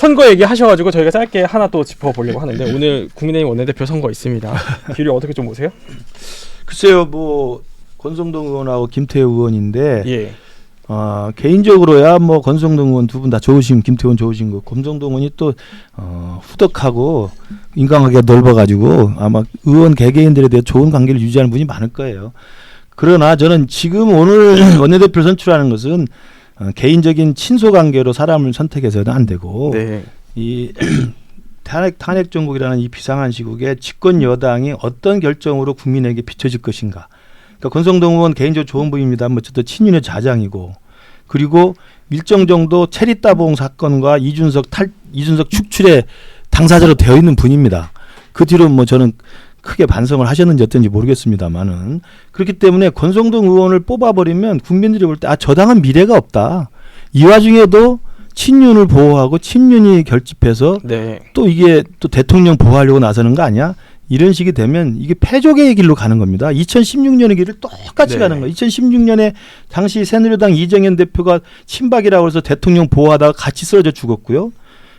선거 얘기하셔가지고 저희가 짧게 하나 또 짚어보려고 하는데 오늘 국민의힘 원내대표 선거 있습니다. 길을 어떻게 좀 보세요? 글쎄요, 뭐 권성동 의원하고 김태우 의원인데 예. 개인적으로야 뭐 권성동 의원 두 분 다 좋으신, 김태우 의원 좋으신 거, 권성동 의원이 또 후덕하고 인간관계가 넓어가지고 아마 의원 개개인들에 대해 좋은 관계를 유지하는 분이 많을 거예요. 그러나 저는 지금 오늘 원내대표 선출하는 것은 개인적인 친소 관계로 사람을 선택해서는 안 되고 네. 이 탄핵 정국이라는 이 비상한 시국에 집권 여당이 어떤 결정으로 국민에게 비춰질 것인가. 그러니까 권성동 의원 개인적으로 좋은 분입니다. 뭐 저도 친윤의 좌장이고, 그리고 일정 정도 체리따봉 사건과 이준석 축출의 당사자로 되어 있는 분입니다. 그 뒤로 뭐 저는 크게 반성을 하셨는지 어떤지 모르겠습니다만은, 그렇기 때문에 권성동 의원을 뽑아버리면 국민들이 볼 때 저 당은 미래가 없다. 이 와중에도 친윤을 보호하고 친윤이 결집해서 네. 또 이게 또 대통령 보호하려고 나서는 거 아니야? 이런 식이 되면 이게 패족의 길로 가는 겁니다. 2016년의 길을 똑같이 네. 가는 거예요. 2016년에 당시 새누리당 이정현 대표가 친박이라고 해서 대통령 보호하다가 같이 쓰러져 죽었고요.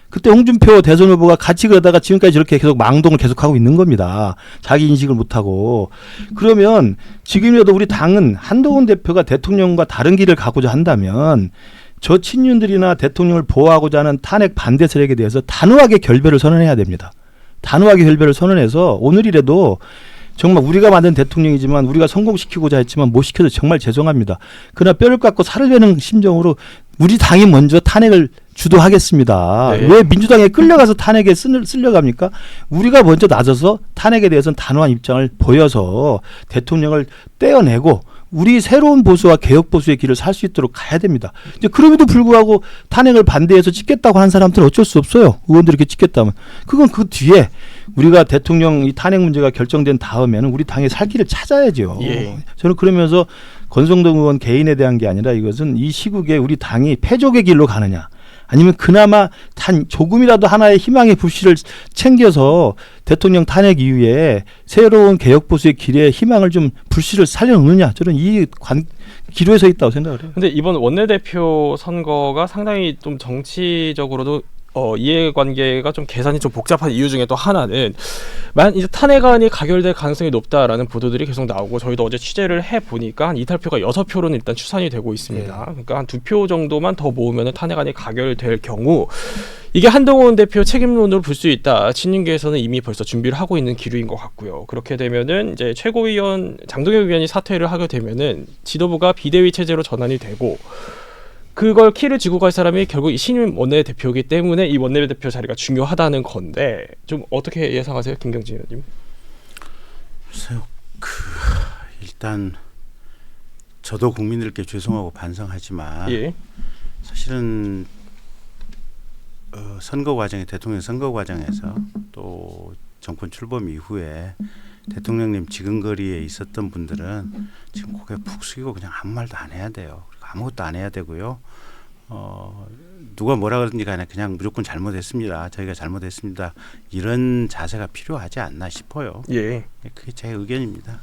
그때 홍준표 대선 후보가 같이 그러다가 지금까지 저렇게 계속 망동을 계속하고 있는 겁니다. 자기 인식을 못하고. 그러면 지금이라도 우리 당은 한동훈 대표가 대통령과 다른 길을 가고자 한다면 저 친윤들이나 대통령을 보호하고자 하는 탄핵 반대 세력에 대해서 단호하게 결별을 선언해야 됩니다. 단호하게 결별을 선언해서 오늘이라도 정말 우리가 만든 대통령이지만 우리가 성공시키고자 했지만 못 시켜서 정말 죄송합니다. 그러나 뼈를 깎고 살을 베는 심정으로 우리 당이 먼저 탄핵을 주도하겠습니다. 네. 왜 민주당에 끌려가서 탄핵에 쓸려갑니까? 우리가 먼저 나서서 탄핵에 대해서는 단호한 입장을 보여서 대통령을 떼어내고 우리 새로운 보수와 개혁 보수의 길을 살 수 있도록 가야 됩니다. 이제 그럼에도 불구하고 탄핵을 반대해서 찍겠다고 하는 사람들은 어쩔 수 없어요. 의원들이 이렇게 찍겠다면. 그건 그 뒤에 우리가 대통령 이 탄핵 문제가 결정된 다음에는 우리 당의 살 길을 찾아야죠. 예. 저는 그러면서 권성동 의원 개인에 대한 게 아니라 이것은 이 시국에 우리 당이 패족의 길로 가느냐, 아니면 그나마 조금이라도 하나의 희망의 불씨를 챙겨서 대통령 탄핵 이후에 새로운 개혁 보수의 길에 희망을 좀 불씨를 살려놓느냐, 저는 이 기로에 서 있다고 생각을 해요. 근데 이번 원내대표 선거가 상당히 좀 정치적으로도 이해관계가 좀 계산이 좀 복잡한 이유 중에 또 하나는 이제 탄핵안이 가결될 가능성이 높다라는 보도들이 계속 나오고 저희도 어제 취재를 해 보니까 한 이탈표가 6표로는 일단 추산이 되고 있습니다. 그러니까 한 2표 정도만 더 모으면 탄핵안이 가결될 경우 이게 한동훈 대표 책임론으로 볼 수 있다. 친윤계에서는 이미 벌써 준비를 하고 있는 기류인 것 같고요. 그렇게 되면은 이제 최고위원 장동혁 위원이 사퇴를 하게 되면은 지도부가 비대위 체제로 전환이 되고 그걸 키를 쥐고 갈 사람이 결국 이 신임 원내대표이기 때문에 이 원내대표 자리가 중요하다는 건데 좀 어떻게 예상하세요, 김경진 의원님? 글쎄요, 일단 저도 국민들께 죄송하고 반성하지만 예. 사실은 선거 과정에 대통령 선거 과정에서 또 정권 출범 이후에 대통령님 지근거리에 있었던 분들은 지금 고개 푹 숙이고 그냥 아무 말도 안 해야 돼요. 아무것도 안 해야 되고요. 누가 뭐라 그러든지 간에 그냥 무조건 잘못했습니다. 저희가 잘못했습니다. 이런 자세가 필요하지 않나 싶어요. 예. 그게 제 의견입니다.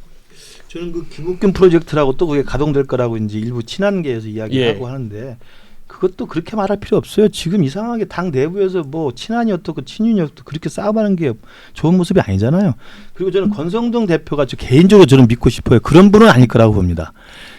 저는 그 김국균 프로젝트라고 또 그게 가동될 거라고 이제 일부 친한계에서 이야기하고 하는데 그것도 그렇게 말할 필요 없어요. 지금 이상하게 당 내부에서 뭐 친한이 어떻고 친윤이 어떻고 그렇게 싸움하는 게 좋은 모습이 아니잖아요. 그리고 저는 권성동 대표가 개인적으로 저는 믿고 싶어요. 그런 분은 아닐 거라고 봅니다.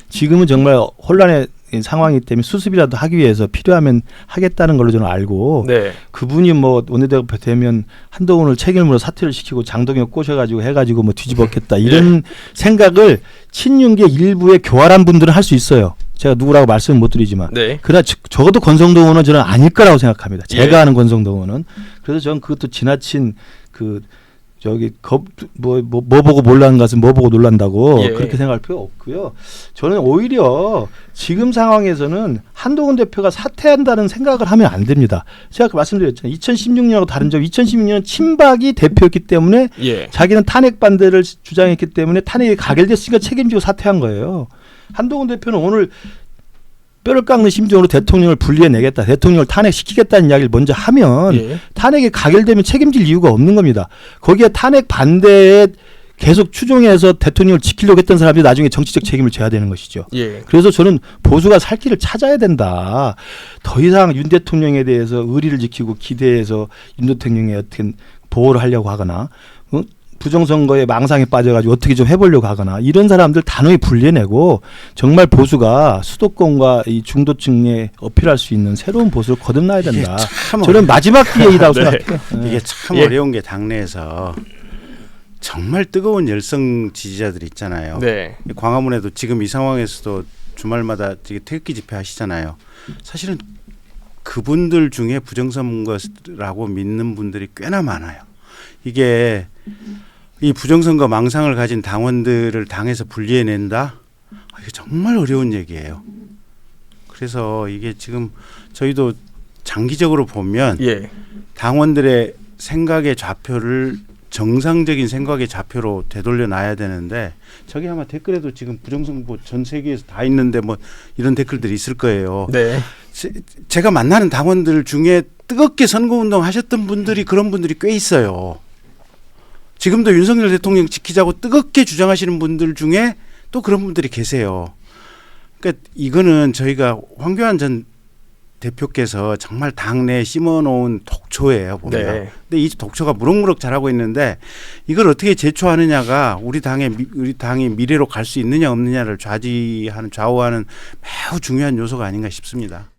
지금은 정말 혼란의 상황이기 때문에 수습이라도 하기 위해서 필요하면 하겠다는 걸로 저는 알고 네. 그분이 뭐 원내대표 되면 한동훈을 책임으로 사퇴를 시키고 장동혁 꼬셔가지고 해가지고 뭐 뒤집었겠다 이런 생각을 친윤계 일부의 교활한 분들은 할 수 있어요. 제가 누구라고 말씀을 못 드리지만 네. 그러나 적어도 권성동 의원은 저는 아닐 거라고 생각합니다. 제가 아는 권성동 의원은. 그래서 저는 그것도 지나친 뭐 보고 몰라는 것은 뭐 보고 놀란다고 그렇게 생각할 필요 없고요. 저는 오히려 지금 상황에서는 한동훈 대표가 사퇴한다는 생각을 하면 안 됩니다. 제가 아까 말씀드렸잖아요. 2016년하고 다른 점, 2016년은 친박이 대표였기 때문에 자기는 탄핵 반대를 주장했기 때문에 탄핵이 가결됐으니까 책임지고 사퇴한 거예요. 한동훈 대표는 오늘 뼈를 깎는 심정으로 대통령을 분리해내겠다, 대통령을 탄핵시키겠다는 이야기를 먼저 하면 탄핵이 가결되면 책임질 이유가 없는 겁니다. 거기에 탄핵 반대에 계속 추종해서 대통령을 지키려고 했던 사람들이 나중에 정치적 책임을 져야 되는 것이죠. 예. 그래서 저는 보수가 살 길을 찾아야 된다. 더 이상 윤 대통령에 대해서 의리를 지키고 기대해서 윤 대통령의 어떻게 보호를 하려고 하거나 부정선거에 망상에 빠져가지고 어떻게 좀 해보려고 하거나 이런 사람들 단호히 분리해내고 정말 보수가 수도권과 이 중도층에 어필할 수 있는 새로운 보수를 거듭나야 이게 된다. 참 저는 마지막 기회이라고 네. 생각해요. 이게 참 예. 어려운 게 당내에서 정말 뜨거운 열성 지지자들 있잖아요. 네. 광화문에도 지금 이 상황에서도 주말마다 태극기 집회 하시잖아요. 사실은 그분들 중에 부정선거라고 믿는 분들이 꽤나 많아요. 이게 이 부정선거 망상을 가진 당원들을 당에서 분리해낸다? 이게 정말 어려운 얘기예요. 그래서 이게 지금 저희도 장기적으로 보면 예. 당원들의 생각의 좌표를 정상적인 생각의 좌표로 되돌려 놔야 되는데 저기 아마 댓글에도 지금 부정선거 전 세계에서 다 있는데 뭐 이런 댓글들이 있을 거예요. 네. 제가 만나는 당원들 중에 뜨겁게 선거운동 하셨던 분들이 그런 분들이 꽤 있어요. 지금도 윤석열 대통령 지키자고 뜨겁게 주장하시는 분들 중에 또 그런 분들이 계세요. 그러니까 이거는 저희가 황교안 전 대표께서 정말 당내에 심어놓은 독초예요, 보면. 네. 근데 이 독초가 무럭무럭 자라고 있는데 이걸 어떻게 제초하느냐가 우리 당이 미래로 갈 수 있느냐 없느냐를 좌우하는 매우 중요한 요소가 아닌가 싶습니다.